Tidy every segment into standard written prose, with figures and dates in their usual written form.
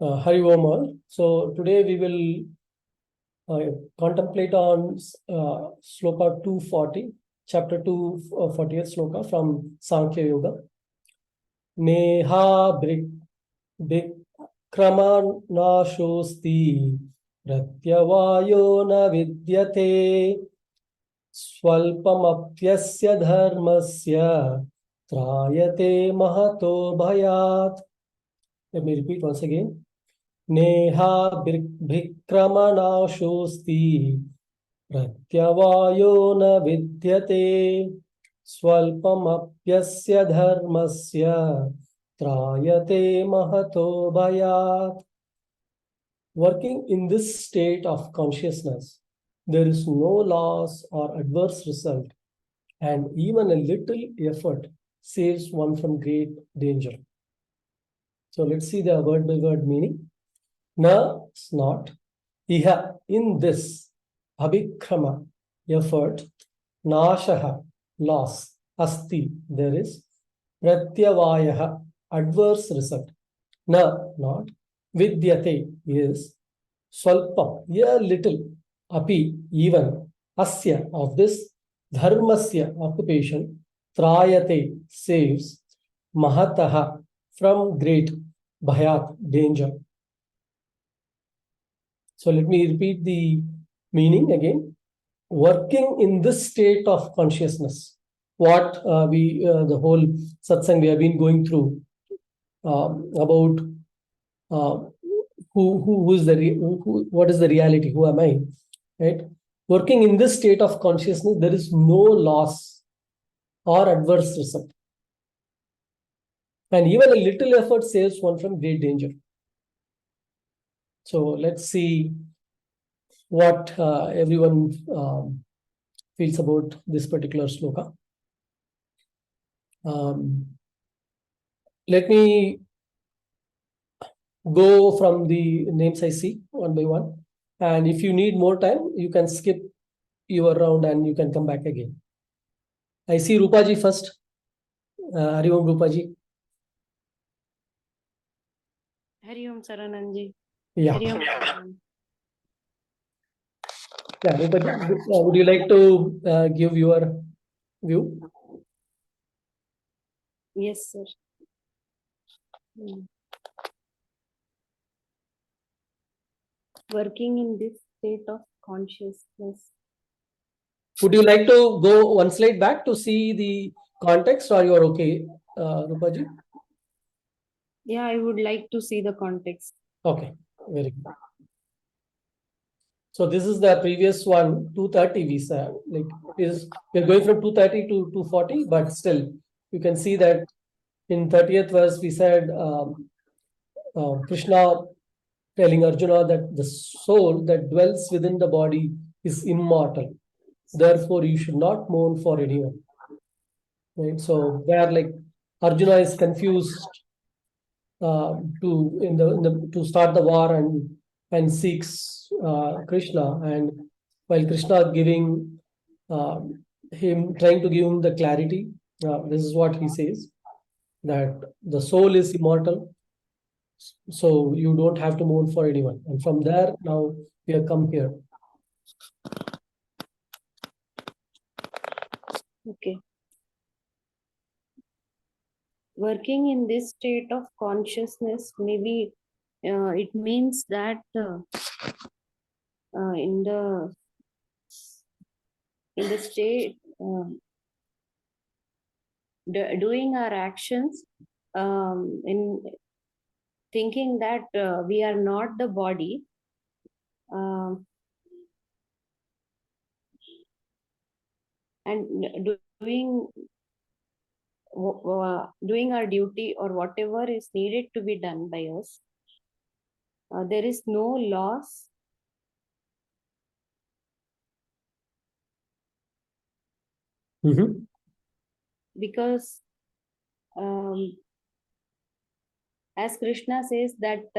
Hari Om all. So today we will contemplate on Shloka 240, chapter 2, 40th Shloka from Sankhya Yoga. Nehābhikrama-nāśhosti pratyavayo na vidyate swalpamapyasya dharmasya trayate mahato bhayat. Let me repeat once again. Nehābhikrama-nāśhosti pratyavayo na vidyate swalpamapyasya dharmasya trayate mahato bhayat. Working in this state of consciousness, there is no loss or adverse result, and even a little effort saves one from great danger. So let's see the word by word meaning. Na, it's not. Iha, in this. Abhikrama, effort. Nashaha, loss. Asti, there is. Pratyavayaha, adverse result. Na, not. Vidyate, is. Swalpa, a little. Api, even. Asya, of this. Dharmasya, occupation. Trayate, saves. Mahataha, from great. Bhayat, danger. So let me repeat the meaning again. Working in this state of consciousness, what the whole satsang we have been going through about who is what is the reality, who am I, right? Working in this state of consciousness, there is no loss or adverse result, and even a little effort saves one from great danger. So let's see what everyone feels about this particular sloka. Let me go from the names I see one by one. And if you need more time, you can skip your round and you can come back again. I see Rupaji first. Hari Om Rupaji. Hari Om Sarananji. Yeah. Hari Om. Yeah, Rupaji, would you like to give your view? Yes, sir. Working in this state of consciousness. Would you like to go one slide back to see the context, or you are okay, Rupaji? Yeah, I would like to see the context. Okay, very good. So this is the previous one, 230 we said. Like we're going from 230 to 240, but still you can see that in 30th verse we said Krishna telling Arjuna that the soul that dwells within the body is immortal. Therefore, you should not mourn for anyone. Right? So where like Arjuna is confused to start the war and seeks Krishna, and while Krishna giving trying to give him the clarity, this is what he says, that the soul is immortal, so you don't have to mourn for anyone. And from there, now we have come here. Okay. Working in this state of consciousness, maybe it means that in the state doing our actions in thinking that we are not the body, and doing our duty or whatever is needed to be done by us. There is no loss. Because as Krishna says that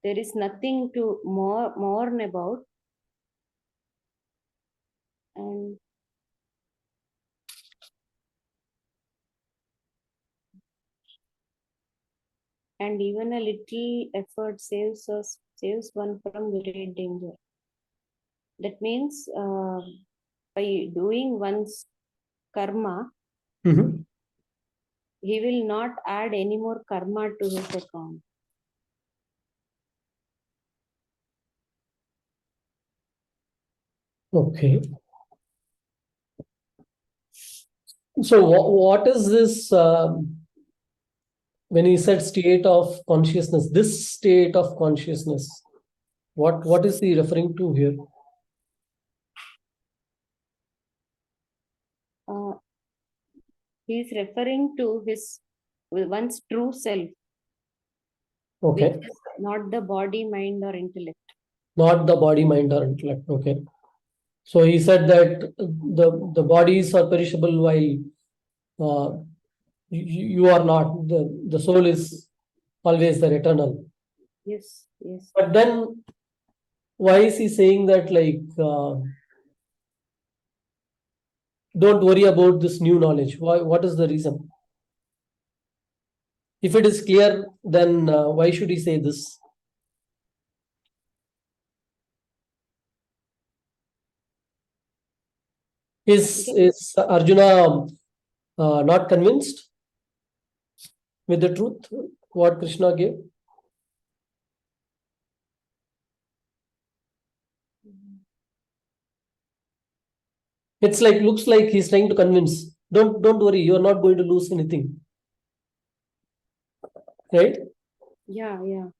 there is nothing to mourn about, and And even a little effort saves one from great danger. That means by doing one's karma, Mhm. he will not add any more karma to his account. Okay. So what is this when he said state of consciousness? This state of consciousness, what is he referring to here? He is referring to his one's true self, Okay. which is not the body, mind, or intellect. Not the body, mind, or intellect. Okay. So he said that the bodies are perishable while you are not. The soul is always there, eternal. Yes, yes. But then why is he saying that, like, don't worry about this new knowledge? Why? What is the reason? If it is clear, then why should he say this? Is Arjuna not convinced with the truth what Krishna gave? It's like, looks like he's trying to convince. Don't worry, you're not going to lose anything. Right? Yeah, yeah.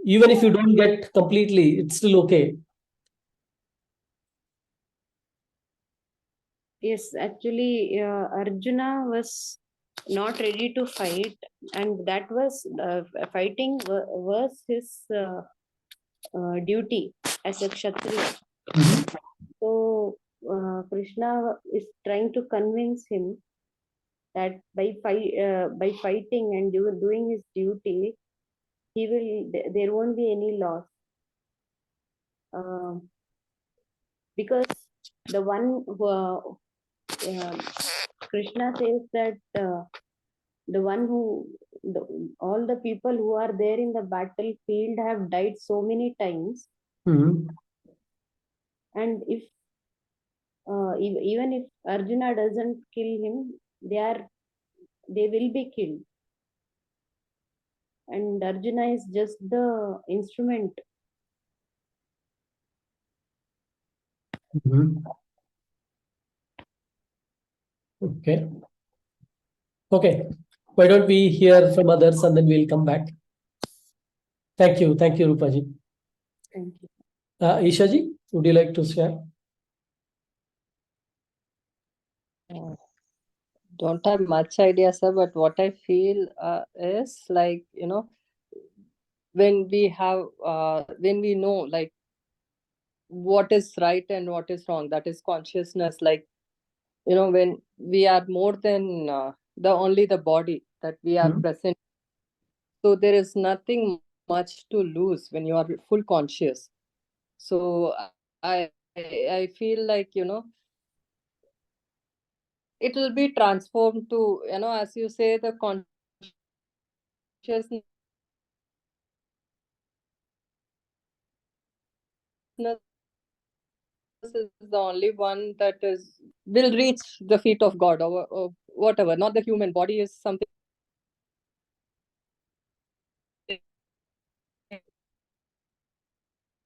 Even if you don't get completely, it's still okay. Yes, actually, Arjuna was not ready to fight, and that was fighting was his duty as a Kshatriya. So Krishna is trying to convince him that by fighting and doing his duty, there won't be any loss. Because the one who Krishna says that the one who all the people who are there in the battlefield have died so many times, Mhm. and if even if Arjuna doesn't kill him, they will be killed, and Arjuna is just the instrument. Mhm. Okay. Okay. Why don't we hear from others and then we'll come back? Thank you. Thank you, Rupaji. Thank you. Ishaji, would you like to share? Don't have much idea, sir, but what I feel is like, when we know like what is right and what is wrong, that is consciousness. Like, when we are more than the only the body that we are Mhm. present, so there is nothing much to lose when you are full conscious. So I feel like, it will be transformed to, as you say, the consciousness is the only one that will reach the feet of God, or whatever. Not the human body is something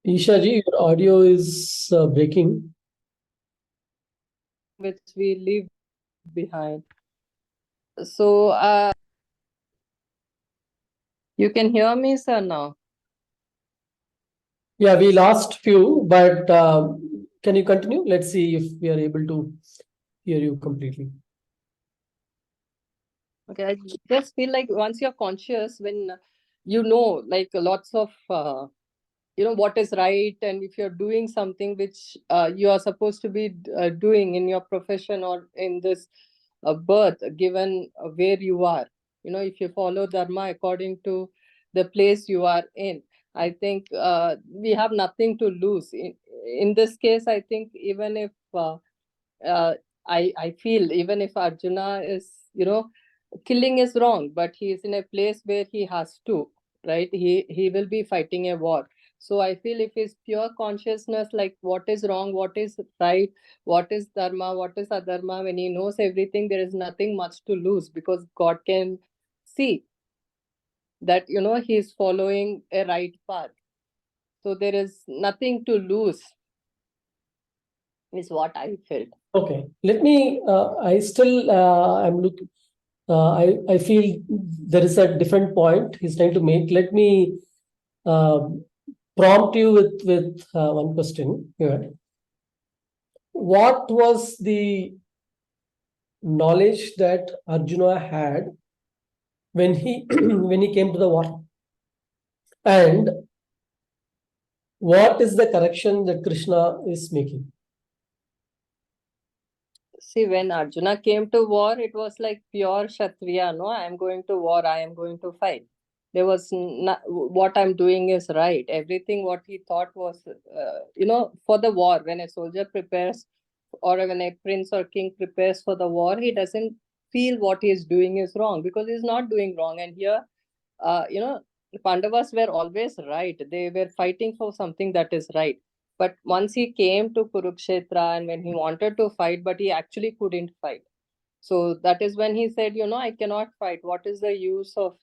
Ishaji, your audio is breaking. which we leave behind. So you can hear me, sir, now. Yeah, we lost few, but can you continue? Let's see if we are able to hear you completely. Okay, I just feel like once you're conscious, when like lots of what is right, and if you're doing something which you are supposed to be doing in your profession or in this birth given where you are, if you follow dharma according to the place you are in, I think we have nothing to lose in this case. I think even if uh, I feel even if Arjuna is killing is wrong, but he is in a place where he has to, right? He will be fighting a war. So I feel if his pure consciousness, like what is wrong, what is right, what is dharma, what is adharma, when he knows everything, there is nothing much to lose, because God can see that, he is following a right path. So there is nothing to lose, is what I felt. Okay, let me. I still am looking. I feel there is a different point he's trying to make. Let me prompt you with one question here. What was the knowledge that Arjuna had when he when he came to the war, and what is the correction that Krishna is making? See, when Arjuna came to war, it was like pure Kshatriya. No, I am going to war, I am going to fight. There was what I'm doing is right. Everything what he thought was, for the war. When a soldier prepares, or when a prince or king prepares for the war, he doesn't feel what he is doing is wrong, because he's not doing wrong. And here, the Pandavas were always right. They were fighting for something that is right. But once he came to Kurukshetra, and when he wanted to fight, but he actually couldn't fight. So that is when he said, I cannot fight. What is the use of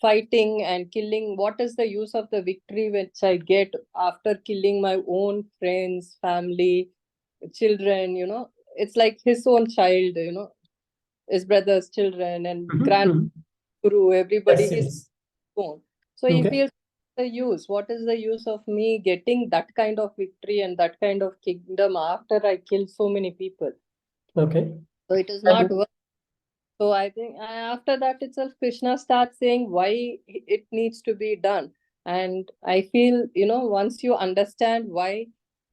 fighting and killing? What is the use of the victory which I get after killing my own friends, family, children? It's like his own child, his brother's children and guru, everybody, Yes, he's yes. own. So he Okay. feels the use. What is the use of me getting that kind of victory and that kind of kingdom after I killed so many people? Okay. So it is not And worth. So I think after that itself, Krishna starts saying why it needs to be done. And I feel, once you understand why,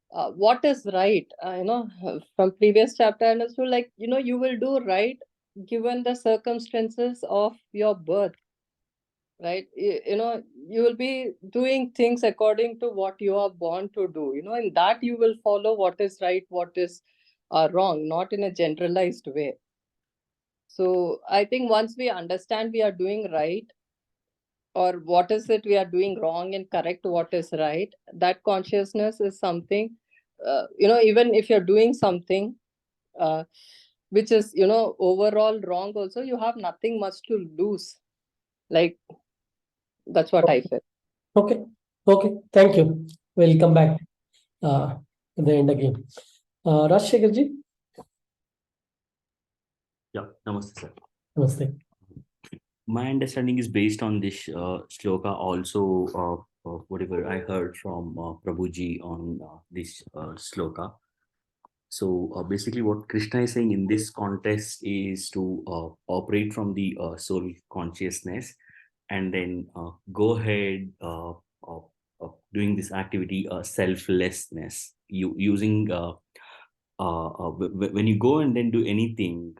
what is right, from previous chapter, I understood, like, you will do right given the circumstances of your birth, right? You will be doing things according to what you are born to do, in that you will follow what is right, what is wrong, not in a generalized way. So I think once we understand we are doing right, or what is it we are doing wrong, and correct what is right, that consciousness is something, even if you're doing something uh, which is, overall wrong also, you have nothing much to lose. Like, that's what I feel. okay, okay. Thank you. We'll come back at the end again. Rajshekhar ji. Yeah, namaste, sir. Namaste. My understanding is based on this shloka, also whatever I heard from Prabhuji on this shloka. So basically, what Krishna is saying in this context is to operate from the soul consciousness, and then go ahead doing this activity, selflessness. You using when you go and then do anything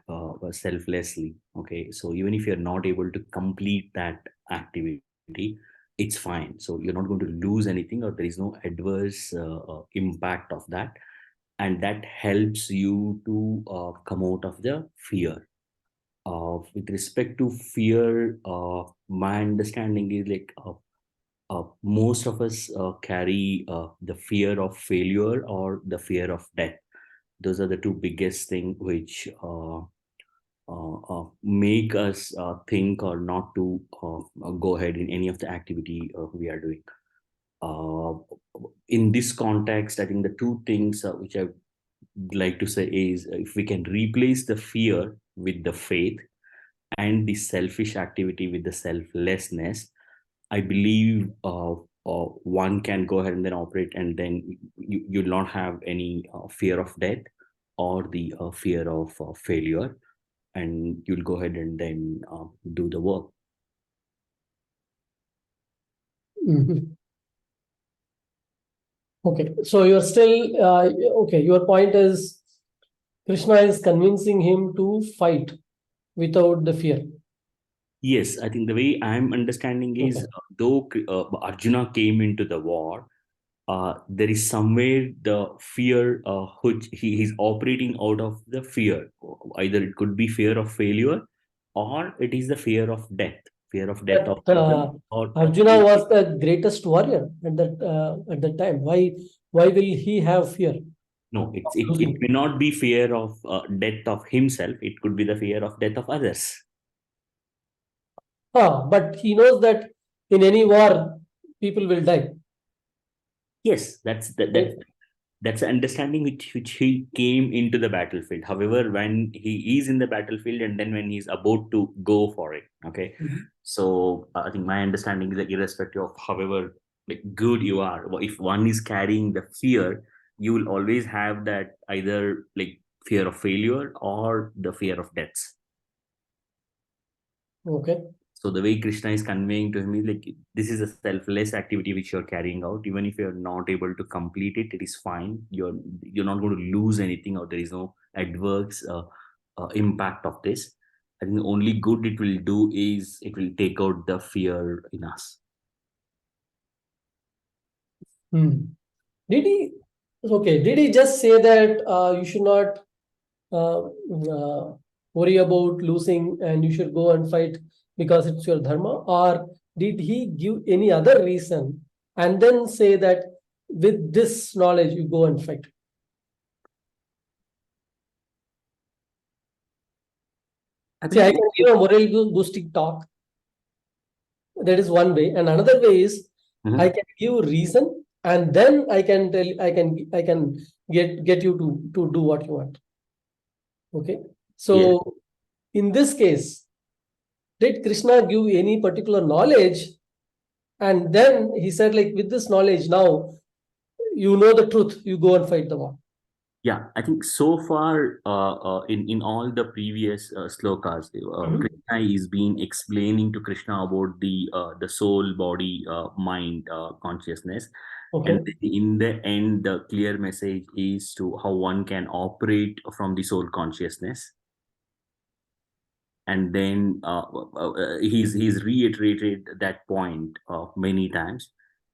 selflessly. Okay, so even if you're not able to complete that activity, it's fine. So you're not going to lose anything, or there is no adverse impact of that, and that helps you to come out of the fear. With respect to fear, my understanding is like most of us carry the fear of failure or the fear of death. Those are the two biggest things which make us think or not to go ahead in any of the activity we are doing. Uh, in this context, I think the two things which I like to say is, if we can replace the fear with the faith and the selfish activity with the selflessness, I believe one can go ahead and then operate, and then you'll not have any fear of death or the fear of failure, and you'll go ahead and then do the work. Okay, so you're still okay. Your point is Krishna is convincing him to fight without the fear. Yes, I think the way I'm understanding is, though Arjuna came into the war, there is somewhere the fear which he's operating out of the fear. Either it could be fear of failure, or it is the fear of death of But, people, or Arjuna was the greatest warrior at that time. Why will he have fear? no, it Losing. may not be fear of death of himself. It could be the fear of death of others. But he knows that in any war, people will die. Yes, that's the understanding which he came into the battlefield. However, when he is in the battlefield and then when he's about to go for it, okay. Mhm. So I think my understanding is that irrespective of however like good you are, if one is carrying the fear, you will always have that either like fear of failure or the fear of deaths. Okay. So the way Krishna is conveying to him is like this is a selfless activity which you're carrying out. Even if you're not able to complete it, it is fine. You're not going to lose anything, or there is no adverse impact of this. I think the only good it will do is it will take out the fear in us. Did he? Okay. Did he just say that you should not worry about losing and you should go and fight because it's your dharma, or did he give any other reason and then say that with this knowledge you go and fight? See, I can give a moral boosting talk. That is one way, and another way is I can give reason, and then I can tell, I can get you to do what you want. Okay, so in this case, did Krishna give any particular knowledge, and then he said, like, with this knowledge now you know the truth, you go and fight the war? Yeah, I think so far in all the previous slokas, Krishna is being explaining to Krishna about the soul, body, mind, consciousness. Okay. And in the end, the clear message is to how one can operate from the soul consciousness. And then he's reiterated that point many times.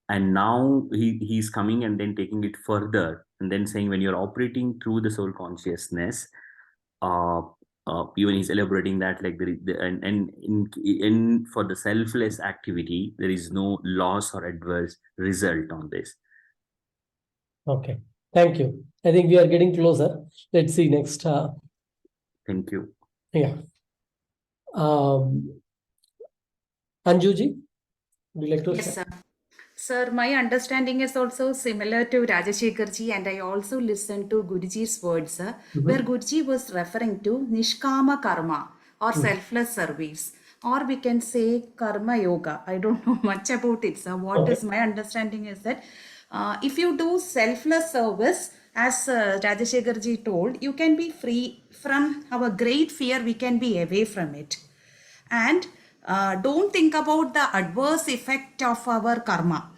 And now he's coming and then taking it further and then saying when you're operating through the soul consciousness, even he's elaborating that like and in for the selfless activity there is no loss or adverse result on this. Okay, thank you. I think we are getting closer. Let's see next. Thank you. Yeah. Anjuji, would you like to Yes, share? sir. Sir, my understanding is also similar to Rajashekharji, and I also listened to Guruji's words, where Guruji was referring to Nishkama Karma or selfless service, or we can say Karma Yoga. I don't know much about it, sir. What is my understanding is that if you do selfless service, as Rajashekharji told, you can be free from our great fear, we can be away from it. And don't think about the adverse effect of our karma.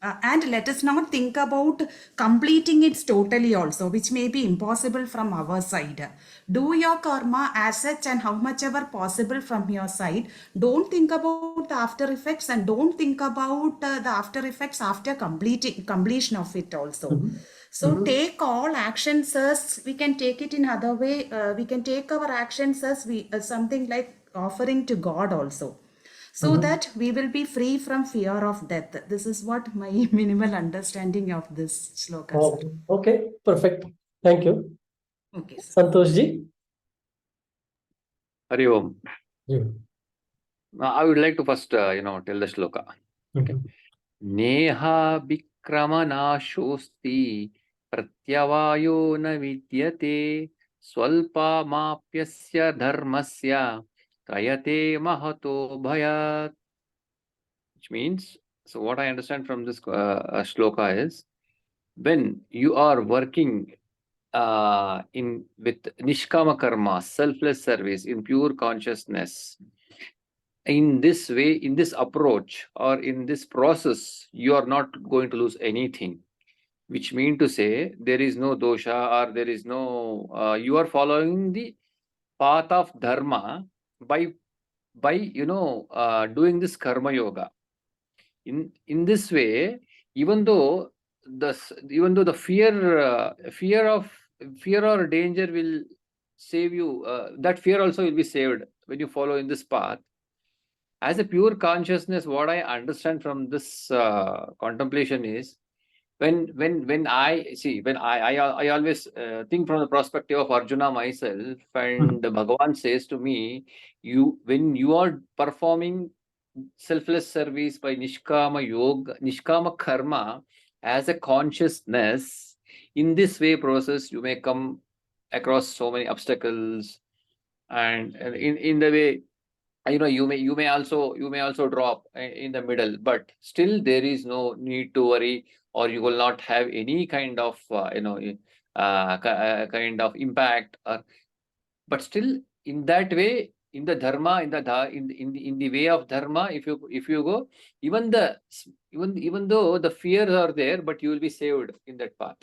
And let us not think about completing it totally also, which may be impossible from our side. Do your karma as such and how much ever possible from your side. Don't think about the after effects and don't think about the after effects after completion of it also. So take all actions as we can take it in other way. We can take our actions as something like offering to God also, so that we will be free from fear of death. This is what my minimal understanding of this shloka. Okay. Okay, perfect. Thank you. Okay, sir. Santosh ji. Hari Om. Yeah. I would like to first, tell the shloka. Okay. Nehābhikrama-nāśhosti pratyavayo na vidyate swalpamapyasya dharmasya trayate mahato bhayat. Which means, so what I understand from this shloka is, when you are working with nishkama karma, selfless service, in pure consciousness, in this way, in this approach, or in this process, you are not going to lose anything. Which mean to say, there is no dosha, or there is no. You are following the path of dharma by doing this karma yoga. In this way, even though the fear or danger will save you, that fear also will be saved when you follow in this path, as a pure consciousness, what I understand from this contemplation is, when I see, when I always think from the perspective of Arjuna myself, and Bhagavan says to me, when you are performing selfless service by Nishkama Yoga, Nishkama Karma as a consciousness, in this way process, you may come across so many obstacles, and in the way, you may also drop in the middle, but still there is no need to worry, or you will not have any kind of kind of impact, but still in that way, in the dharma, in the way of dharma, if you go, even though the fears are there, but you will be saved in that path.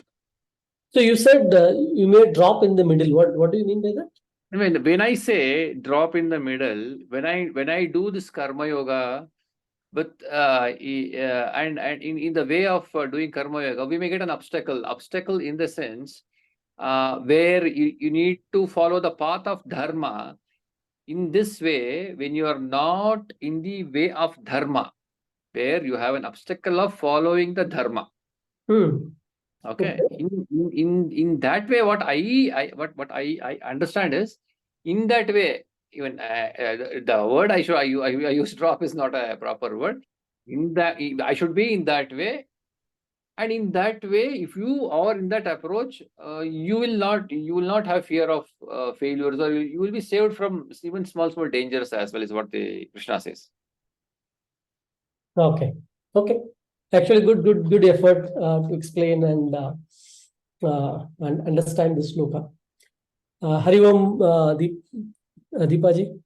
So you said you may drop in the middle. What do you mean by that? I mean, when I say drop in the middle, when I do this karma yoga, but and in the way of doing karma yoga, we may get an obstacle in the sense where you need to follow the path of dharma. In this way, when you are not in the way of dharma, where you have an obstacle of following the dharma. Okay. In that way, what I understand is, in that way, even the word I use drop is not a proper word. In that, I should be in that way, and in that way, if you are in that approach, you will not have fear of failures, or you will be saved from even small dangers as well, is what the Krishna says. Okay. Actually, good effort to explain and understand this shloka. Hari Om, Deepaji.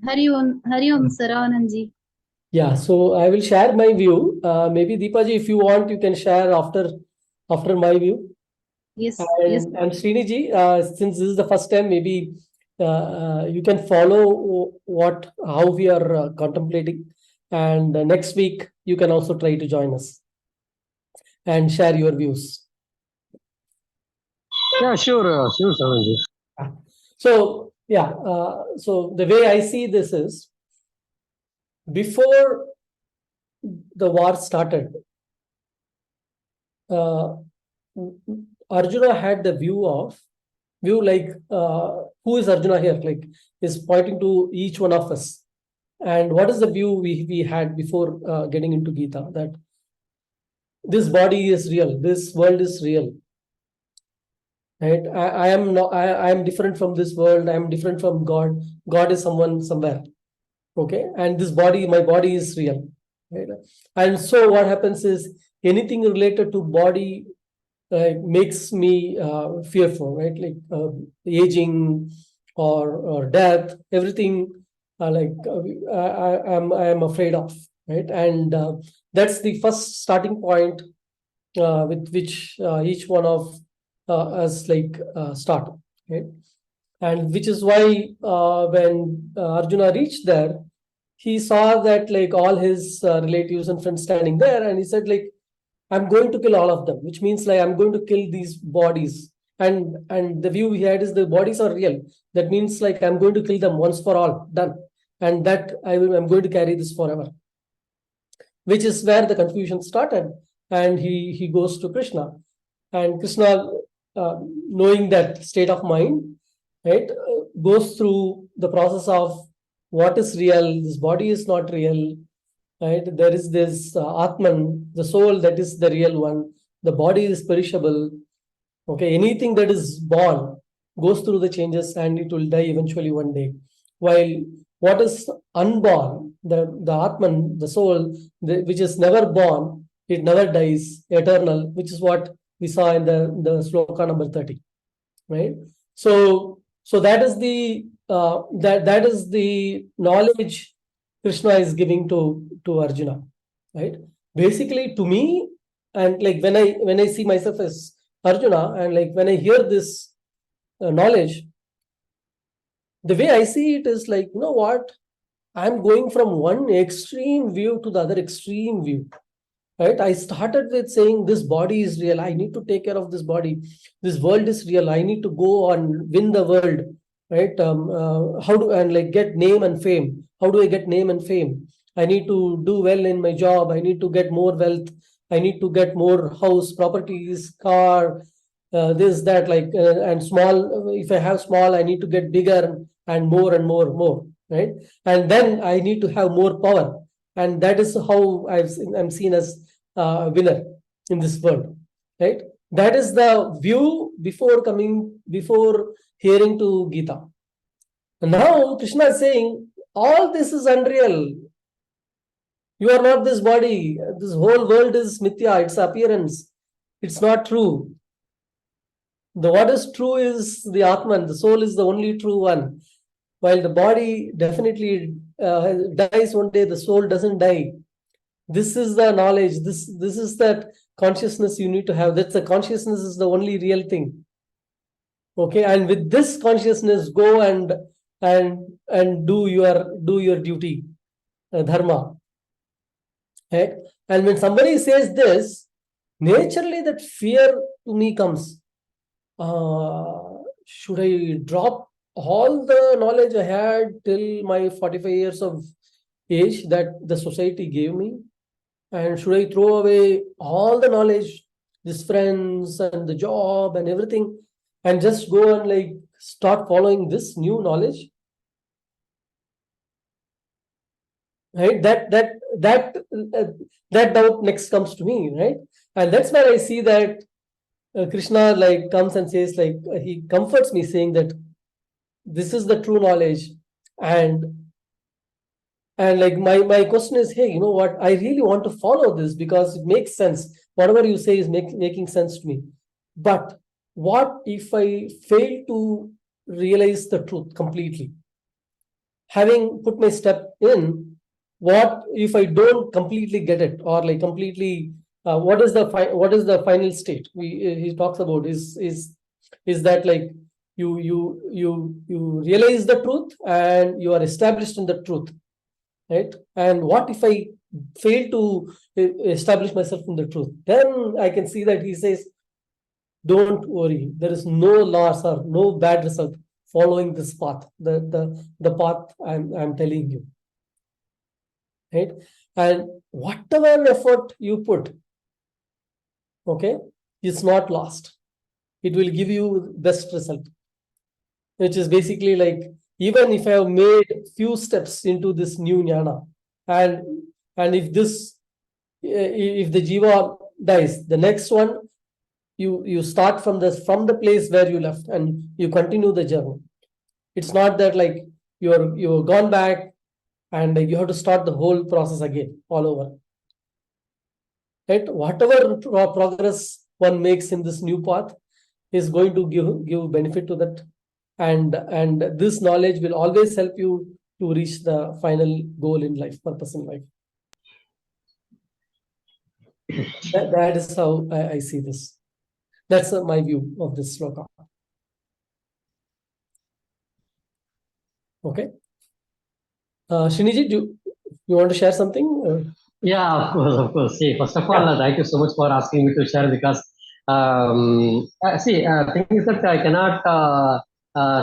Hari Om, Saravananji. Yeah, so I will share my view. Maybe Deepaji, if you want, you can share after my view. Yes, And Sriniji, since this is the first time, maybe you can follow how we are contemplating, and next week you can also try to join us and share your views. Yeah, sure, Savanji. So yeah, so the way I see this is, before the war started, Arjuna had the view like, who is Arjuna here? Like, is pointing to each one of us. And what is the view we had before getting into Gita? That this body is real, this world is real. Right? I am not. I am different from this world. I am different from God. God is someone somewhere. Okay, and this body, my body is real. Right? And so what happens is, anything related to body makes me fearful, right? Like aging or death, everything I am afraid of, right? And that's the first starting point with which each one of us start, right? And which is why when Arjuna reached there, he saw that like all his relatives and friends standing there, and he said like, I'm going to kill all of them, which means like I'm going to kill these bodies. And the view he had is the bodies are real. That means like I'm going to kill them once for all, done. And that I'm going to carry this forever. Which is where the confusion started. And he goes to Krishna. And Krishna, knowing that state of mind, right, goes through the process of what is real, this body is not real, right? There is this Atman, the soul, that is the real one. The body is perishable. Okay, anything that is born goes through the changes and it will die eventually one day. While what is unborn, the Atman, the soul, which is never born, it never dies, eternal, which is what we saw in the sloka number 30, right? So that is the that is the knowledge Krishna is giving to Arjuna, right? Basically, to me, and like when I see myself as Arjuna, and like when I hear this knowledge, the way I see it is like, you know what? I'm going from one extreme view to the other extreme view, right? I started with saying this body is real. I need to take care of this body. This world is real. I need to go and win the world. right? How do and like get name and fame? How do I get name and fame? I need to do well in my job. I need to get more wealth. I need to get more house, properties, car, this, that, like, and small. If I have small, I need to get bigger and more and more, more, right? And then I need to have more power. And that is how I'm seen as a winner in this world, right? That is the view before hearing to Gita. And now Krishna is saying, all this is unreal. You are not this body. This whole world is mithya. It's appearance. It's not true. What is true is the Atman. The soul is the only true one. While the body definitely dies one day, the soul doesn't die. This is the knowledge. This is that consciousness you need to have. That's the consciousness is the only real thing. Okay, and with this consciousness, go and do your duty, dharma. Right? And when somebody says this, naturally that fear to me comes. Should I drop all the knowledge I had till my 45 years of age that the society gave me? And should I throw away all the knowledge, these friends and the job and everything, and just go and like start following this new knowledge? Right? That doubt next comes to me, right? And that's where I see that Krishna like comes and says, like, he comforts me saying that this is the true knowledge. And like my question is, hey, you know what? I really want to follow this because it makes sense. Whatever you say is making sense to me. But what if I fail to realize the truth completely? Having put my step in, what if I don't completely get it, or like completely? What is the final state? He talks about is that like you realize the truth and you are established in the truth, right? And what if I fail to establish myself in the truth? Then I can see that he says, don't worry, there is no loss or no bad result following this path, the path I'm telling you, right? And whatever effort you put, okay, is not lost. It will give you best result, which is basically like, even if I have made few steps into this new jnana, and if the jiva dies, the next one you start from the place where you left and you continue the journey. It's not that like you're gone back and you have to start the whole process again all over, right? Whatever progress one makes in this new path is going to give benefit to that, and this knowledge will always help you to reach the final goal in life, purpose in life. That is how I see this. That's my view of this sloka. Okay. Sriniji, do you want to share something? Yeah, of course. See, first of all, thank you so much for asking me to share, because thing is that I cannot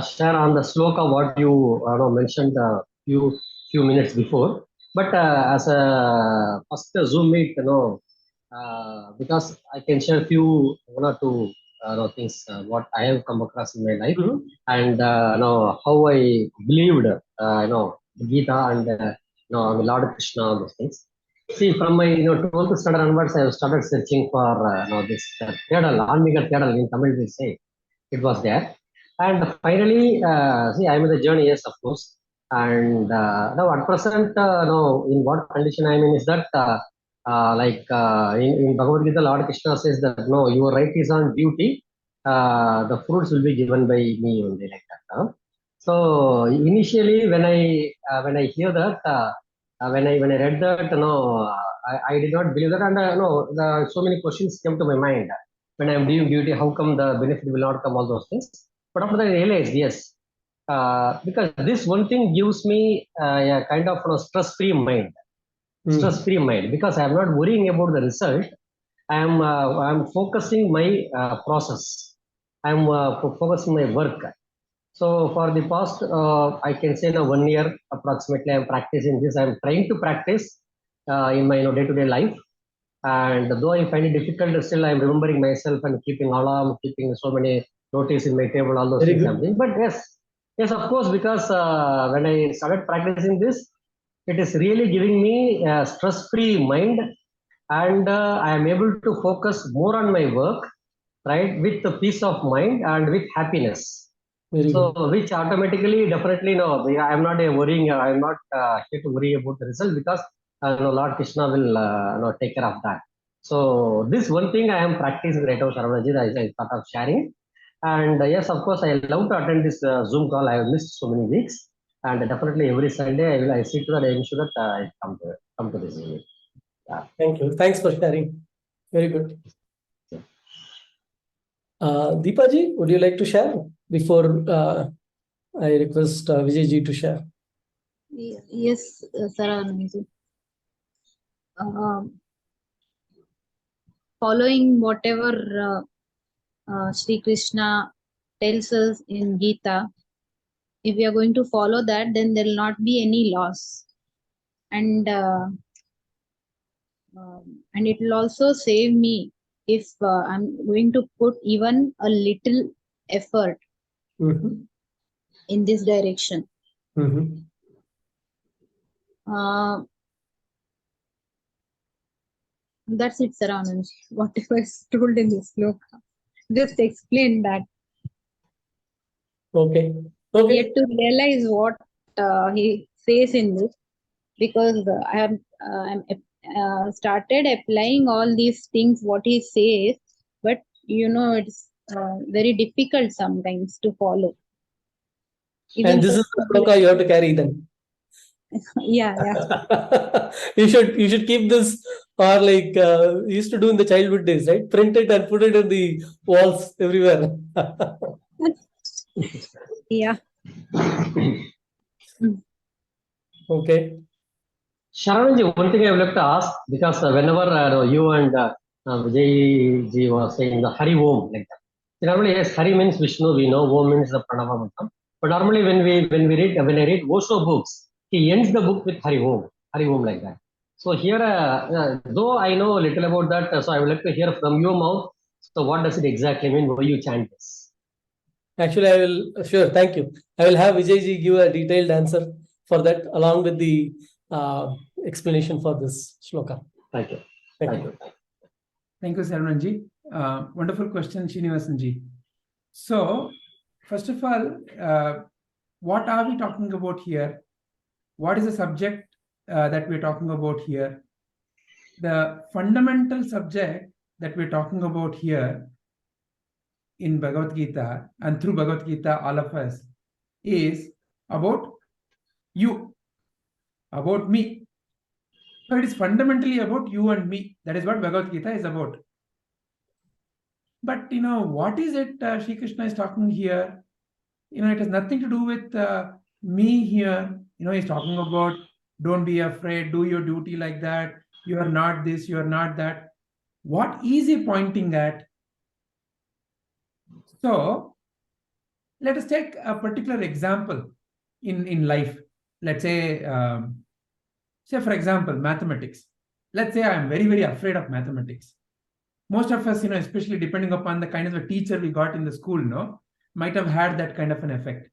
share on the sloka what you mentioned few minutes before. But as a first Zoom meet, because I can share few one or two things what I have come across in my life, and how I believed Gita and Lord Krishna, all those things. See, from my 12th standard onwards, I have started searching for this Thedal, Anmiga Thedal in Tamil we say. It was there. And finally, see, I'm in the journey, yes, of course. And now at present, in what condition I'm in is that, in Bhagavad Gita, Lord Krishna says that, no, your right is on duty. The fruits will be given by me only, like that. So initially, when I hear that, when I read that, I did not believe that, and so many questions came to my mind. When I'm doing duty, how come the benefit will not come? All those things. But after that, I realized, yes, because this one thing gives me a kind of stress-free mind. Stress-free mind, because I'm not worrying about the result. I'm focusing my process. I'm focusing my work. So for the past, I can say now 1 year approximately, I'm practicing this. I'm trying to practice in my day-to-day life. And though I find it difficult, still I'm remembering myself and keeping alarm, keeping so many notice in my table, all those Very things good. I'm doing. But yes, of course, because when I started practicing this, it is really giving me a stress-free mind, and I am able to focus more on my work, right, with the peace of mind and with happiness. Very So, good. which automatically, definitely, no, I am not worrying. I am not here to worry about the result, because no, Lord Krishna will no, take care of that. So, this one thing I am practicing right now, Saravaji, I thought of sharing. And yes, of course, I love to attend this Zoom call. I have missed so many weeks, and definitely every Sunday I see to that, I ensure that I come to this Zoom. Yeah. Thank you. Thanks for sharing. Very good. Deepaji, would you like to share before I request Vijayji to share? Yes, Sarananji. Following whatever Sri Krishna tells us in Gita, if we are going to follow that, then there will not be any loss. And it will also save me if I'm going to put even a little effort Mhm. in this direction. Mhm. That's it, Saranand. Whatever is told in this sloka, just explain that. Okay. Okay. Yet to realize what he says in this, because I have started applying all these things what he says, but it's very difficult sometimes to follow. Even And this is the sloka you have to carry then. yeah. You should keep this, or like you used to do in the childhood days, right? Print it and put it on the walls everywhere. Yeah. Okay. Sharanji, one thing I would like to ask, because whenever you and Vijay ji was saying the Hari Om, like that. So normally, yes, Hari means Vishnu, we know, Om means the Pranava Mantra. But normally, when I read Osho books, he ends the book with Hari Om like that. So here, though I know a little about that, so I would like to hear from your mouth. So what does it exactly mean? Why you chant this? Actually, I will, sure, thank you. I will have Vijayji give a detailed answer for that, along with the explanation for this shloka. Thank you. Thank you. Thank you, Sarananji. Wonderful question, Srinivasanji. So, first of all, what are we talking about here? What is the subject that we're talking about here? The fundamental subject that we're talking about here in Bhagavad Gita, and through Bhagavad Gita, all of us, is about you, about me. So it is fundamentally about you and me. That is what Bhagavad Gita is about. But what is it Sri Krishna is talking here? It has nothing to do with me here. He's talking about don't be afraid, do your duty like that. You are not this, you are not that. What is he pointing at? So let us take a particular example in life. Let's say, for example, mathematics. Let's say I am very, very afraid of mathematics. Most of us, especially depending upon the kind of a teacher we got in the school, might have had that kind of an effect.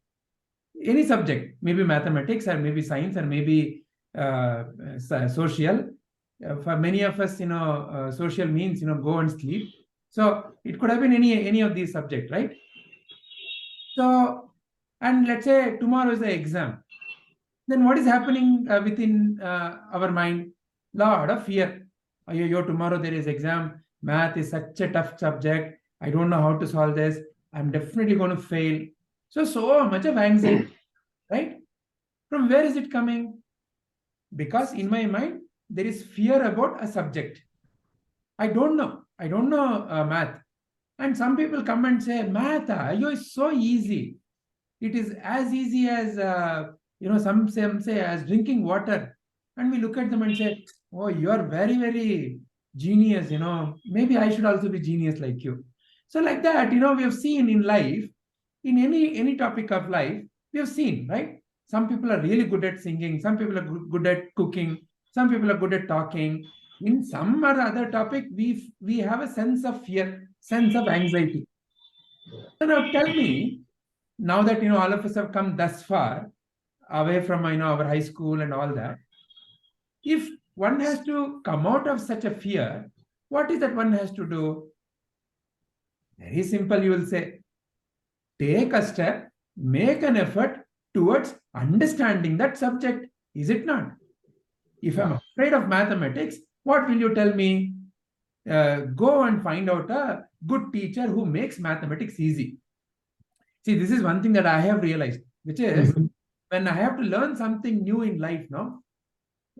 Any subject, maybe mathematics or maybe science or maybe social. For many of us, social means, go and sleep. So it could have been any of these subjects, right? So, and let's say tomorrow is the exam. Then what is happening within our mind? Lot of fear. Tomorrow there is exam. Math is such a tough subject. I don't know how to solve this. I'm definitely going to fail. So much of anxiety, right? From where is it coming? Because in my mind, there is fear about a subject. I don't know math. And some people come and say, math, is so easy. It is as easy as, some say as drinking water. And we look at them and say, oh, you are very, very genius, maybe I should also be genius like you. So like that, we have seen in life, in any topic of life, we have seen, right? Some people are really good at singing, some people are good at cooking, some people are good at talking. In some or other topic, we have a sense of fear, sense of anxiety. So now tell me, now that all of us have come thus far away from our high school and all that, if one has to come out of such a fear, what is that one has to do? Very simple, you will say. Take a step, make an effort towards understanding that subject. Is it not? If I'm afraid of mathematics, what will you tell me? Go and find out a good teacher who makes mathematics easy. See, this is one thing that I have realized, which is when I have to learn something new in life now,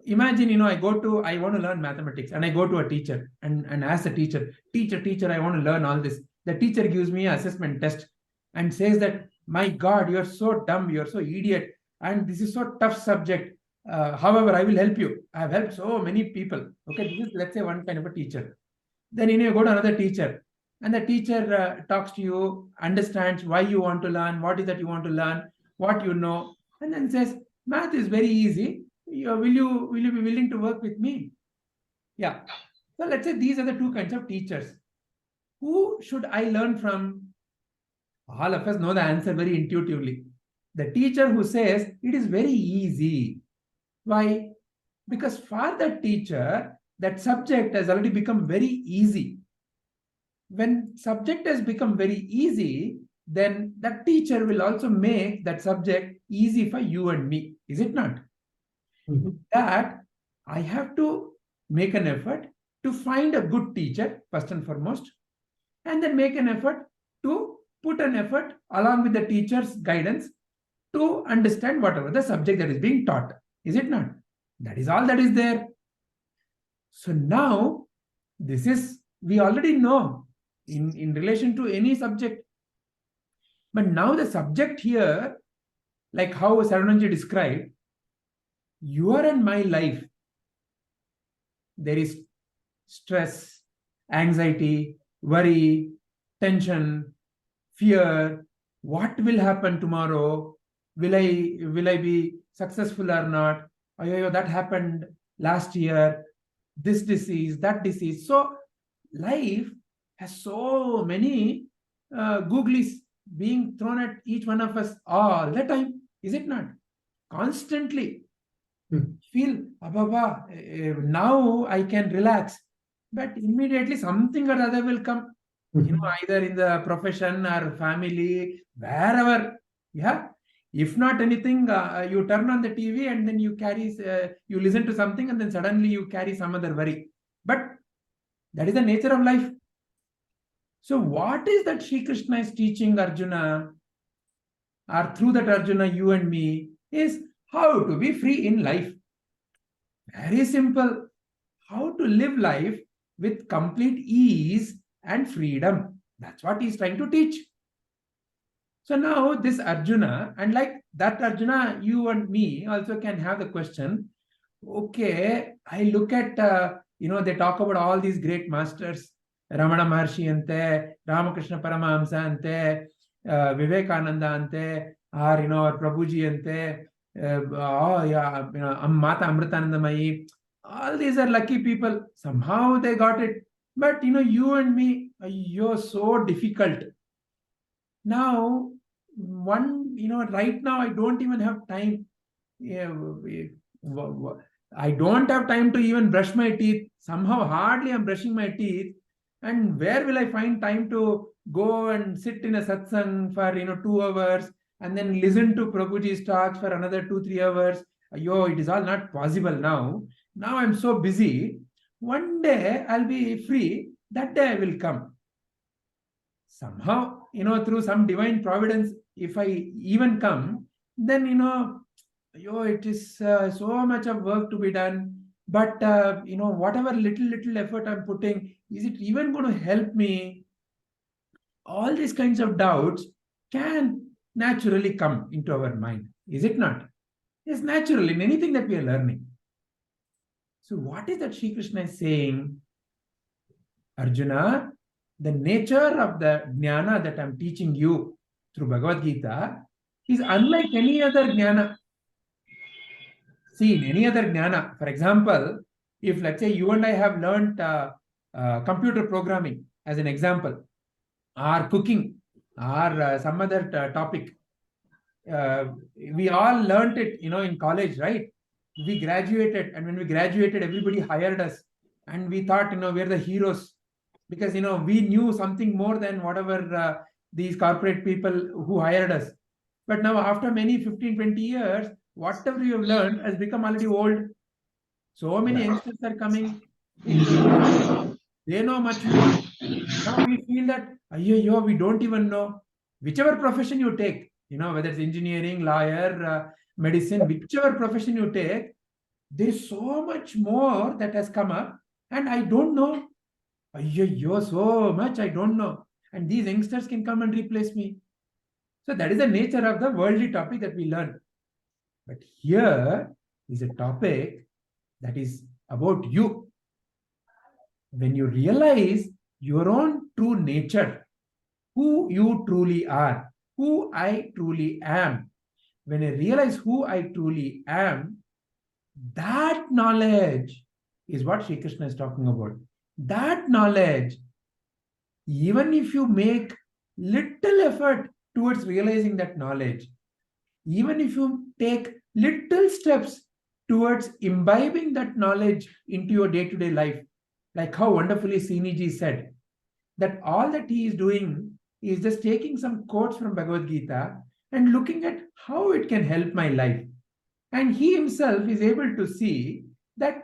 imagine, I want to learn mathematics and I go to a teacher and ask the teacher, teacher, I want to learn all this. The teacher gives me an assessment test and says that, my God, you're so dumb, you're so idiot, and this is so tough subject. However, I will help you. I have helped so many people. Okay, this is, let's say, one kind of a teacher. Then you go to another teacher, and the teacher talks to you, understands why you want to learn, what is that you want to learn, what you know, and then says, math is very easy. Will you be willing to work with me? Yeah. So let's say these are the two kinds of teachers. Who should I learn from? All of us know the answer very intuitively. The teacher who says it is very easy. Why? Because for that teacher, that subject has already become very easy. When subject has become very easy, then that teacher will also make that subject easy for you and me. Is it not? With that, I have to make an effort to find a good teacher, first and foremost, and then make an effort to put an effort along with the teacher's guidance to understand whatever the subject that is being taught. Is it not? That is all that is there. So now, this is, we already know in relation to any subject. But now the subject here, like how Sarananji described, your and my life, there is stress, anxiety, worry, tension, fear. What will happen tomorrow? Will I be successful or not? Oh, that happened last year. This disease, that disease. So life has so many googlies being thrown at each one of us all the time. Is it not? Constantly. Feel, Ababa, now I can relax. But immediately something or other will come. Either in the profession or family, wherever. Yeah. If not anything, you turn on the TV and then you listen to something and then suddenly you carry some other worry. But that is the nature of life. So what is that Sri Krishna is teaching Arjuna, or through that Arjuna, you and me, is how to be free in life. Very simple. How to live life with complete ease and freedom. That's what he's trying to teach. So now this Arjuna, and like that Arjuna, you and me also can have the question, okay, I look at, they talk about all these great masters, Ramana Maharshi ante, Ramakrishna Paramahamsa ante, Vivekananda ante, or Prabhuji ante, Mata Amritanandamayi. All these are lucky people. Somehow they got it. But you and me, you're so difficult. Now, right now I don't even have time. I don't have time to even brush my teeth. Somehow hardly I'm brushing my teeth. And where will I find time to go and sit in a satsang for 2 hours and then listen to Prabhuji's talks for another 2-3 hours? It is all not possible now. Now I'm so busy. One day I'll be free. That day I will come. Somehow, through some divine providence, if I even come, then, it is so much of work to be done. But, whatever little effort I'm putting, is it even going to help me? All these kinds of doubts can naturally come into our mind. Is it not? It's natural in anything that we are learning. So what is that Sri Krishna is saying? Arjuna, the nature of the jnana that I'm teaching you, through Bhagavad Gita is unlike any other jnana. See, in any other jnana, for example, if let's say you and I have learned computer programming as an example, or cooking, or some other topic, we all learnt it, in college, right? We graduated, and when we graduated, everybody hired us, and we thought, we're the heroes because we knew something more than whatever these corporate people who hired us. But now, after many 15-20 years, whatever you have learned has become already old. So many youngsters are coming in the future. They know much more. Now we feel that we don't even know. Whichever profession you take, whether it's engineering, lawyer, medicine, whichever profession you take, there's so much more that has come up, and I don't know. So much I don't know. And these youngsters can come and replace me. So that is the nature of the worldly topic that we learn. But here is a topic that is about you. When you realize your own true nature, who you truly are, who I truly am, when I realize who I truly am, that knowledge is what Sri Krishna is talking about. That knowledge, even if you make little effort towards realizing that knowledge, even if you take little steps towards imbibing that knowledge into your day-to-day life, like how wonderfully Siniji said, that all that he is doing is just taking some quotes from Bhagavad Gita and looking at how it can help my life. And he himself is able to see that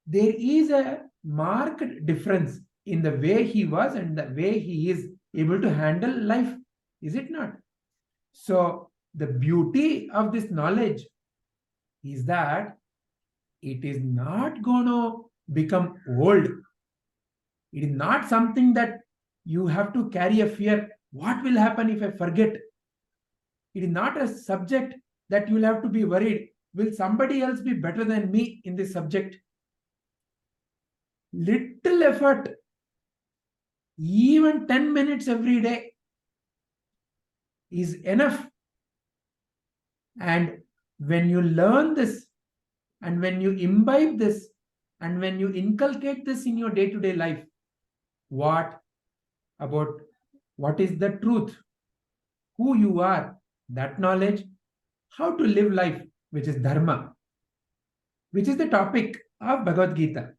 there is a marked difference in the way he was and the way he is able to handle life. Is it not? So the beauty of this knowledge is that it is not going to become old. It is not something that you have to carry a fear. What will happen if I forget? It is not a subject that you will have to be worried. Will somebody else be better than me in this subject? Little effort, even 10 minutes every day, is enough. And when you learn this, and when you imbibe this, and when you inculcate this in your day-to-day life, what is the truth, who you are, that knowledge, how to live life, which is dharma, which is the topic of Bhagavad Gita.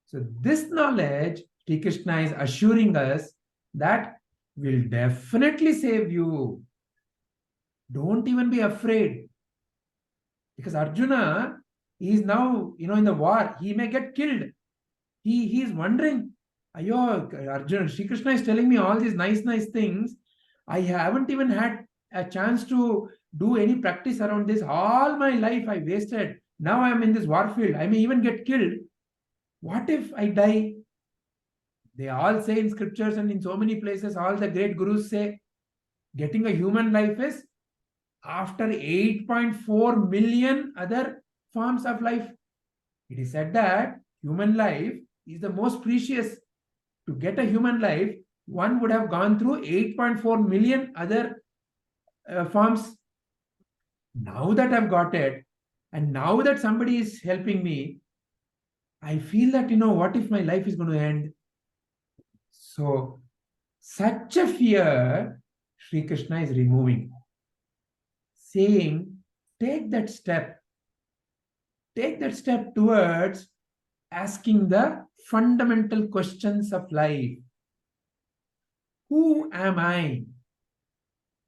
So this knowledge, Sri Krishna is assuring us that will definitely save you. Don't even be afraid. Because Arjuna is now, in the war. He may get killed. He is wondering, Arjuna, Sri Krishna is telling me all these nice things. I haven't even had a chance to do any practice around this. All my life I wasted. Now I am in this war field. I may even get killed. What if I die? They all say in scriptures and in so many places, all the great gurus say, getting a human life is after 8.4 million other forms of life. It is said that human life is the most precious. To get a human life, one would have gone through 8.4 million other forms. Now that I've got it, and now that somebody is helping me, I feel that, what if my life is going to end? So, such a fear, Sri Krishna is removing. Saying, take that step. Take that step towards asking the fundamental questions of life. Who am I?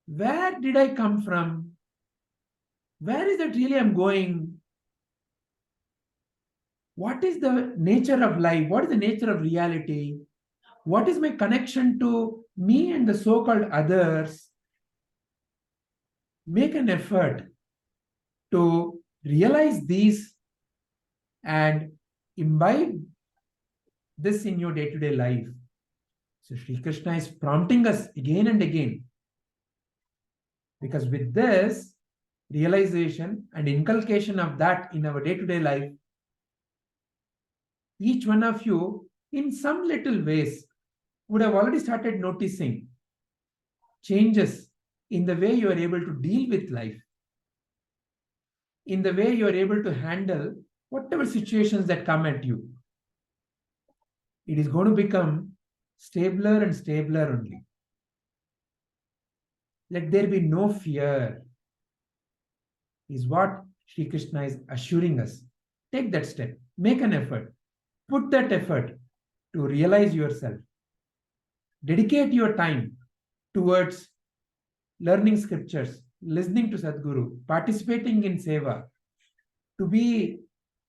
Where did I come from? Where is it really I'm going? What is the nature of life? What is the nature of reality? What is my connection to me and the so-called others? Make an effort to realize these and imbibe this in your day-to-day life. So Sri Krishna is prompting us again and again. Because with this realization and inculcation of that in our day-to-day life, each one of you, in some little ways, would have already started noticing changes in the way you are able to deal with life, in the way you are able to handle whatever situations that come at you. It is going to become stabler and stabler only. Let there be no fear, is what Sri Krishna is assuring us. Take that step, make an effort, put that effort to realize yourself. Dedicate your time towards learning scriptures, listening to Sadguru, participating in seva, to be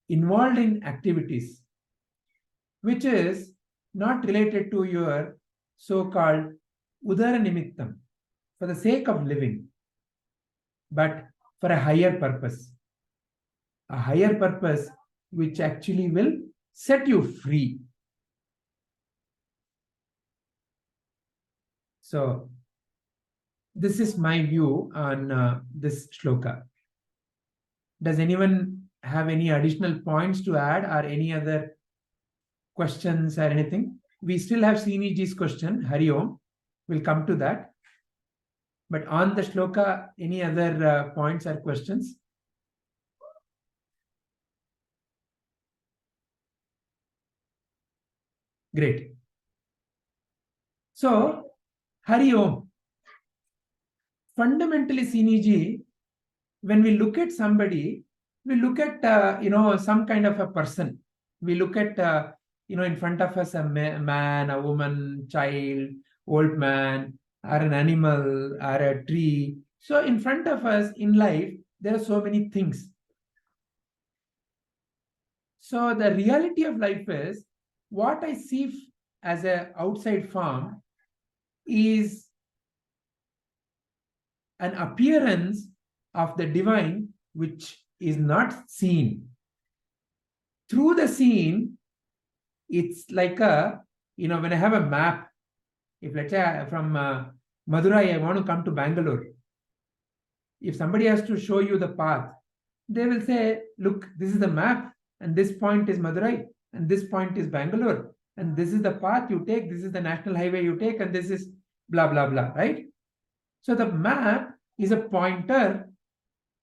involved in activities which is not related to your so-called udara nimittam, for the sake of living, but for a higher purpose which actually will set you free. So this is my view on this shloka. Does anyone have any additional points to add or any other questions or anything? We still have Sriniji's question, Hari Om. We'll come to that. But on the shloka, any other points or questions? Great. So, Hari Om. Fundamentally, Sriniji, when we look at somebody, we look at some kind of a person. We look at in front of us a man, a woman, child, old man, or an animal, or a tree. So in front of us in life, there are so many things. So the reality of life is, what I see as an outside form is an appearance of the divine which is not seen. Through the scene, it's like when I have a map, if let's say from Madurai, I want to come to Bangalore. If somebody has to show you the path, they will say, look, this is the map, and this point is Madurai, and this point is Bangalore, and this is the path you take, this is the national highway you take, and this is blah, blah, blah, right? So the map is a pointer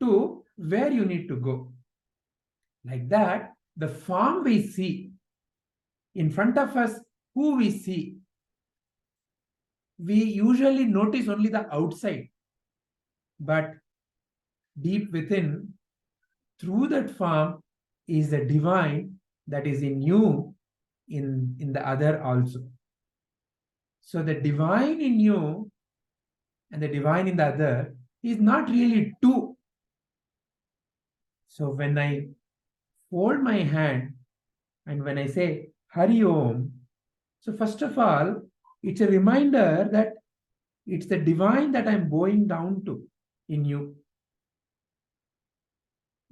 to where you need to go. Like that, the form we see in front of us, who we see, we usually notice only the outside, but deep within, through that form, is the divine that is in you, in the other also. So the divine in you and the divine in the other is not really two. So when I fold my hand and when I say Hari Om, so first of all, it's a reminder that it's the divine that I'm bowing down to in you.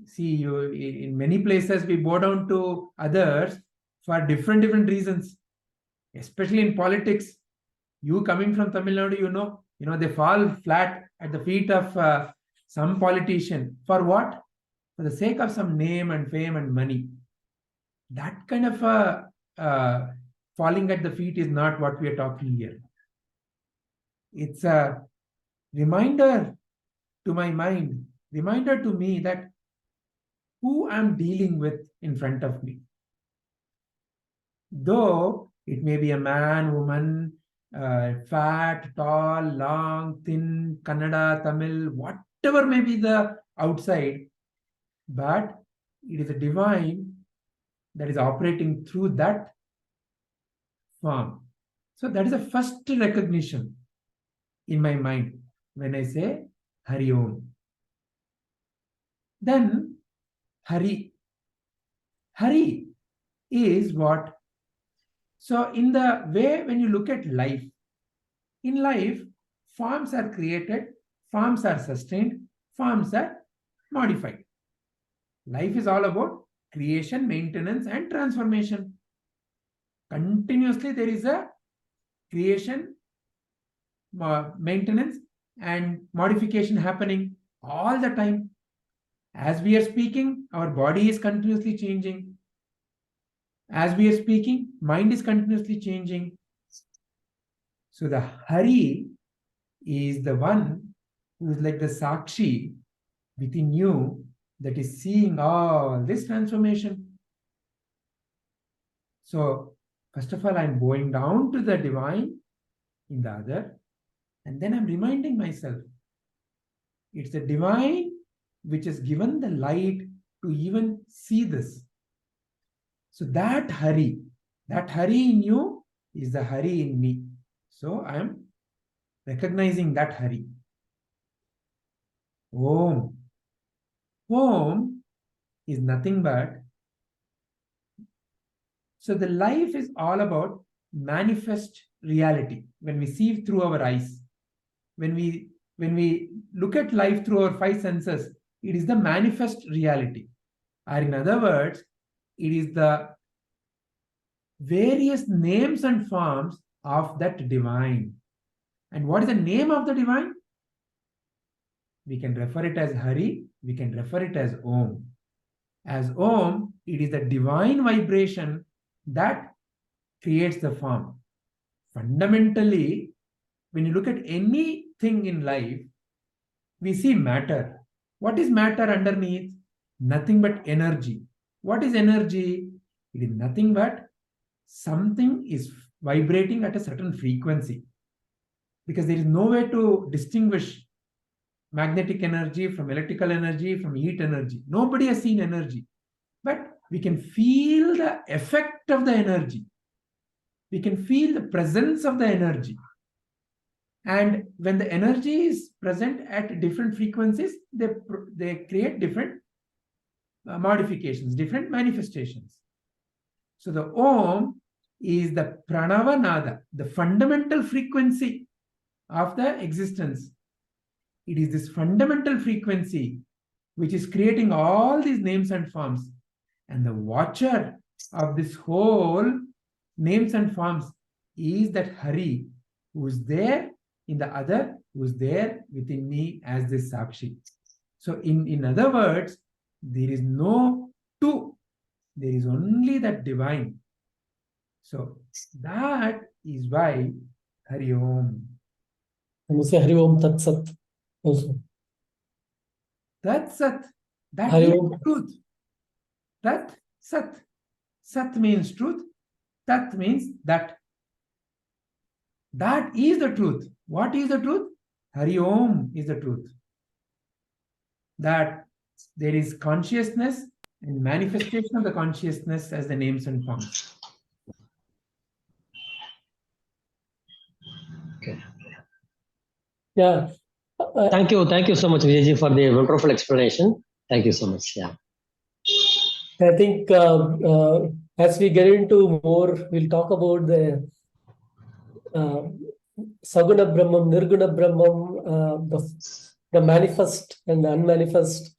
See, in many places we bow down to others for different reasons, especially in politics. You coming from Tamil Nadu, they fall flat at the feet of some politician. For what? For the sake of some name and fame and money. That kind of falling at the feet is not what we are talking here. It's a reminder to my mind, reminder to me that who I'm dealing with in front of me. Though it may be a man, woman, fat, tall, long, thin, Kannada, Tamil, whatever may be the outside, but it is a divine that is operating through that form. So that is the first recognition in my mind when I say Hari Om. Then Hari. Hari is what? So in the way when you look at life, in life, forms are created, forms are sustained, forms are modified. Life is all about creation, maintenance, and transformation. Continuously there is a creation, maintenance, and modification happening all the time. As we are speaking, our body is continuously changing. As we are speaking, mind is continuously changing. So the Hari is the one who is like the Sakshi within you that is seeing all this transformation. So, first of all, I'm going down to the divine in the other, and then I'm reminding myself it's the divine which has given the light to even see this. So that Hari in you is the Hari in me. So I am recognizing that Hari. Om. Om is nothing but. So the life is all about manifest reality. When we see through our eyes, when we look at life through our five senses, it is the manifest reality. Or in other words, it is the various names and forms of that divine. And what is the name of the divine? We can refer it as Hari, we can refer it as Om. As Om, it is the divine vibration that creates the form. Fundamentally, when you look at anything in life, we see matter. What is matter underneath? Nothing but energy. What is energy? It is nothing but something is vibrating at a certain frequency. Because there is no way to distinguish magnetic energy from electrical energy from heat energy. Nobody has seen energy. But we can feel the effect of the energy. We can feel the presence of the energy. And when the energy is present at different frequencies, they create different modifications, different manifestations. So the Om is the Pranava Nada, the fundamental frequency of the existence. It is this fundamental frequency which is creating all these names and forms. And the watcher of this whole names and forms is that Hari who is there in the other, who is there within me as this Sakshi. So in other words, there is no two, there is only that divine. So that is why Hari Om. And we say Hari Om Tat Sat also. Tat Sat, that Hari means Om. truth. Tat Sat. Sat means truth. Tat means that. That is the truth. What is the truth? Hari Om is the truth. That there is consciousness and manifestation of the consciousness as the names and forms. Okay. Yeah. Thank you so much, Vijayji, for the wonderful explanation. Thank you so much. Yeah. I think as we get into more, we'll talk about the Saguna Brahman, Nirguna Brahman, the manifest and the unmanifest,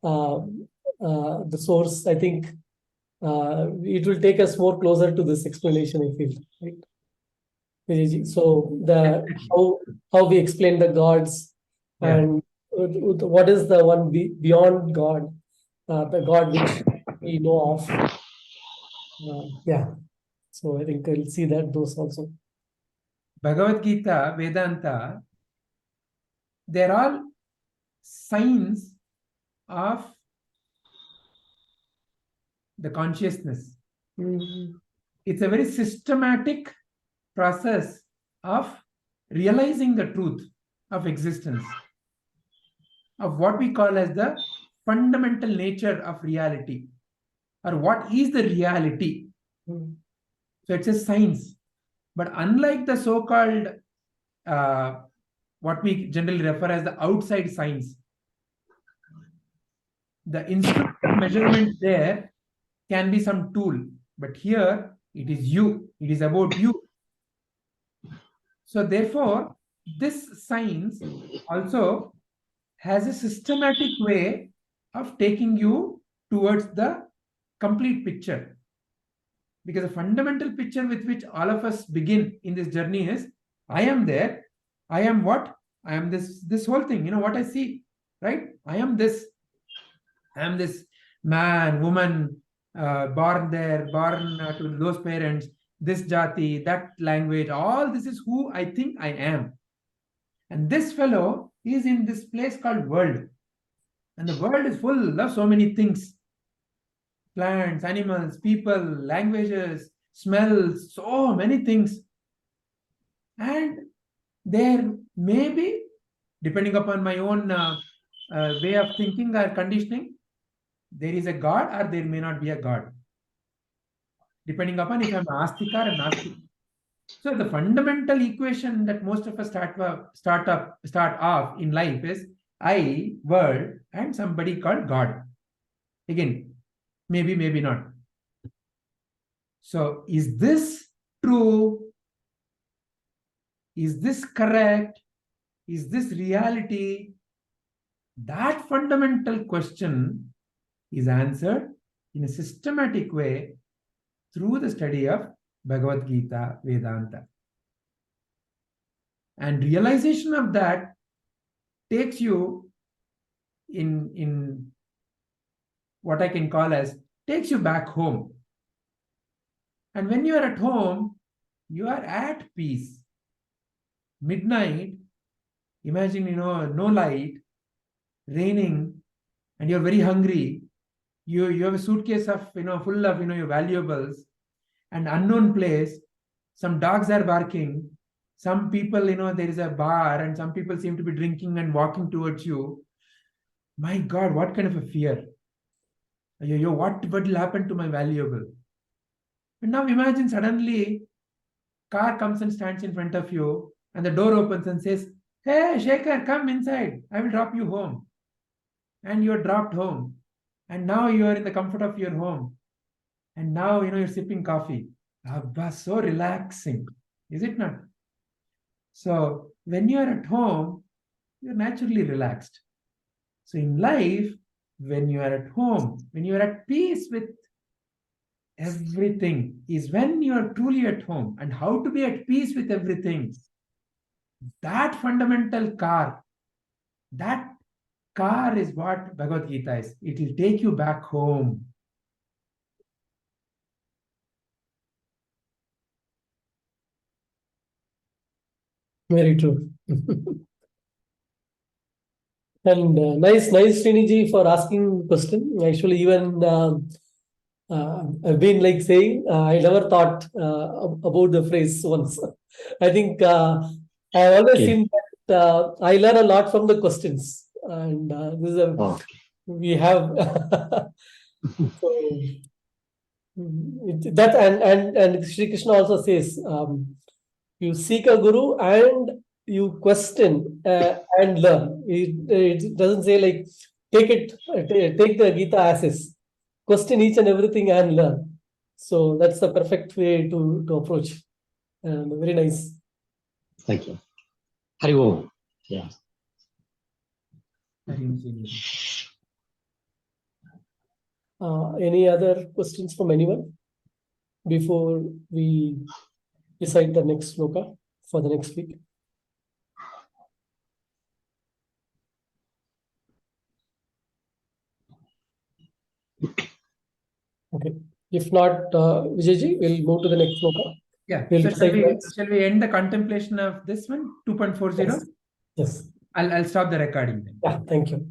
the source. I think it will take us more closer to this explanation, I feel. Right? Vijayji. So the how we explain the gods, Yeah. and what is the one beyond God, the God which we know of. Yeah. So I think I'll see that those also. Bhagavad Gita, Vedanta, they're all signs of the consciousness. It's a very systematic process of realizing the truth of existence, of what we call as the fundamental nature of reality, or what is the reality. So it's a science. But unlike the so-called what we generally refer as the outside science, the instrument of measurement there can be some tool, but here it is you, it is about you. So therefore, this science also has a systematic way of taking you towards the complete picture. Because the fundamental picture with which all of us begin in this journey is, I am there, I am what? I am this whole thing, what I see, right? I am this man, woman, born there, born to those parents, this jati, that language, all this is who I think I am. And this fellow is in this place called world. And the world is full of so many things. Plants, animals, people, languages, smells, so many things. And there may be, depending upon my own way of thinking or conditioning, there is a God or there may not be a God. Depending upon if I'm Astika or Nastik. So the fundamental equation that most of us start off in life is I, world, and somebody called God. Again, maybe, maybe not. So is this true? Is this correct? Is this reality? That fundamental question is answered in a systematic way through the study of Bhagavad Gita, Vedanta. And realization of that takes you in what I can call as, takes you back home. And when you are at home, you are at peace. Midnight, imagine, no light, raining, and you're very hungry. You have a suitcase of, full of, your valuables, and unknown place, some dogs are barking, some people, there is a bar, and some people seem to be drinking and walking towards you. My God, what kind of a fear? What will happen to my valuable? And now imagine suddenly, car comes and stands in front of you, and the door opens and says, "Hey, Shekhar, come inside. I will drop you home." And you're dropped home. And now you are in the comfort of your home. And now, you're sipping coffee. Abba, so relaxing. Is it not? So when you're at home, you're naturally relaxed. So in life, when you are at home, when you are at peace with everything, is when you are truly at home. And how to be at peace with everything? That fundamental car, that car is what Bhagavad Gita is. It will take you back home. Very true. And nice, Sriniji, for asking the question. Actually, even I've been like saying, I never thought about the phrase once. I think I always seen that I learn a lot from the questions, and this is we have so that and Sri Krishna also says, you seek a guru and you question and learn. It doesn't say like take the Gita as is. Question each and everything and learn. So that's the perfect way to approach. And very nice. Thank you. Hari Om. Yeah. Any other questions from anyone before we decide the next sloka for the next week? Okay. If not, Vijayji, we'll move to the next sloka. Yeah. We'll So shall we end the contemplation of this one, 2.40? Yes. I'll stop the recording then. Yeah. Thank you.